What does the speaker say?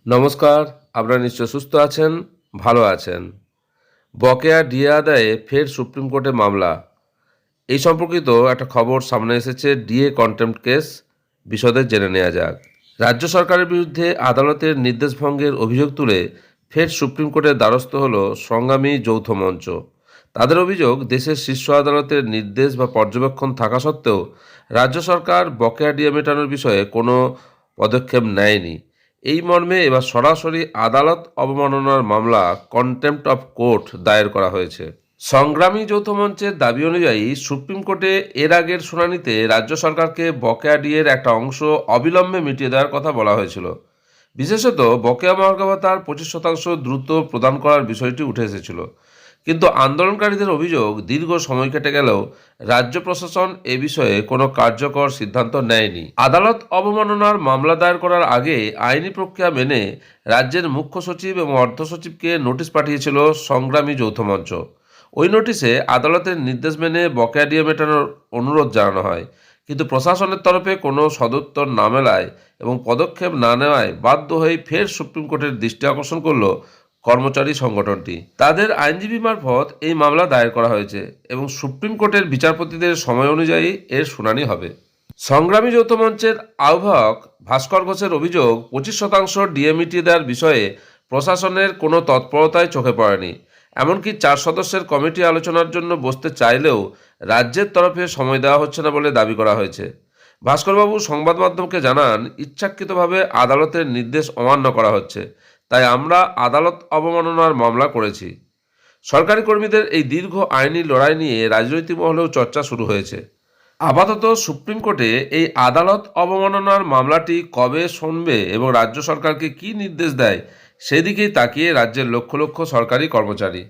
নমস্কার। আপনারা নিশ্চয় সুস্থ আছেন, ভালো আছেন। বকেয়া ডিএ আদায়ে ফের সুপ্রিম কোর্টে মামলা। এই সম্পর্কিত একটা খবর সামনে এসেছে, ডিএ কন্টেম্পট কেস। বিশদে জেনে নেওয়া যাক। রাজ্য সরকারের বিরুদ্ধে আদালতের নির্দেশ ভঙ্গের অভিযোগ তুলে ফের সুপ্রিম কোর্টের দ্বারস্থ হল সংগ্রামী যৌথ মঞ্চ। তাদের অভিযোগ, দেশের শীর্ষ আদালতের নির্দেশ বা পর্যবেক্ষণ থাকা সত্ত্বেও রাজ্য সরকার বকেয়া ডিএ মেটানোর বিষয়ে কোনো পদক্ষেপ নেয়নি। এই মর্মে এবার সরাসরি আদালত অবমাননার মামলা কন্টেম্পট অফ কোর্ট দায়ের করা হয়েছে। সংগ্রামী যৌথ মঞ্চের দাবি অনুযায়ী সুপ্রিম কোর্টে এর আগের শুনানিতে রাজ্য সরকারকে বকেয়া ডিএর একটা অংশ অবিলম্বে মিটিয়ে দেওয়ার কথা বলা হয়েছিল। বিশেষত বকেয়া মহার্ঘ ভাতার 25% দ্রুত প্রদান করার বিষয়টি উঠে এসেছিল। কিন্তু আন্দোলনকারীদের অভিযোগ, দীর্ঘ সময় কেটে গেলেও রাজ্য প্রশাসন এ বিষয়ে কোনো কার্যকর সিদ্ধান্ত নেয়নি। আদালত অবমাননার মামলা দায়ের করার আগে আইনি প্রক্রিয়া মেনে রাজ্যের মুখ্য সচিব এবং অর্থ সচিবকে নোটিশ পাঠিয়েছিল সংগ্রামী যৌথ মঞ্চ। ওই নোটিশে আদালতের নির্দেশ মেনে বকেয়া ডিএ মেটানোর অনুরোধ জানানো হয়, কিন্তু প্রশাসনের তরফে কোনো সদুত্তর না মেলায় এবং পদক্ষেপ না নেওয়ায় বাধ্য হয়ে ফের সুপ্রিম কোর্টের দৃষ্টি আকর্ষণ করল কর্মচারী সংগঠনটি। তাদের আইনজীবী মারফত এই মামলা দায়ের করা হয়েছে এবং সুপ্রিম কোর্টের বিচারপতিদের সময় অনুযায়ী এর শুনানি হবে। সংগ্রামী যৌথ মঞ্চের আহ্বায়ক ভাস্কর ঘোষের অভিযোগ, 25% ডিএ মিটিয়ে দেওয়ার বিষয়ে প্রশাসনের কোনো তৎপরতায় চোখে পড়েনি। এমনকি 4 সদস্যের কমিটি আলোচনার জন্য বসতে চাইলেও রাজ্যের তরফে সময় দেওয়া হচ্ছে না বলে দাবি করা হয়েছে। ভাস্করবাবু সংবাদ মাধ্যমকে জানান, ইচ্ছাকৃতভাবে আদালতের নির্দেশ অমান্য করা হচ্ছে, তাই আমরা আদালত অবমাননার মামলা করেছি। সরকারি কর্মীদের এই দীর্ঘ আইনি লড়াই নিয়ে রাজনৈতিক মহলেও চর্চা শুরু হয়েছে। আপাতত সুপ্রিম কোর্টে এই আদালত অবমাননার মামলাটি কবে শুনবে এবং রাজ্য সরকারকে কী নির্দেশ দেয়, সেদিকেই তাকিয়ে রাজ্যের লক্ষ লক্ষ সরকারি কর্মচারী।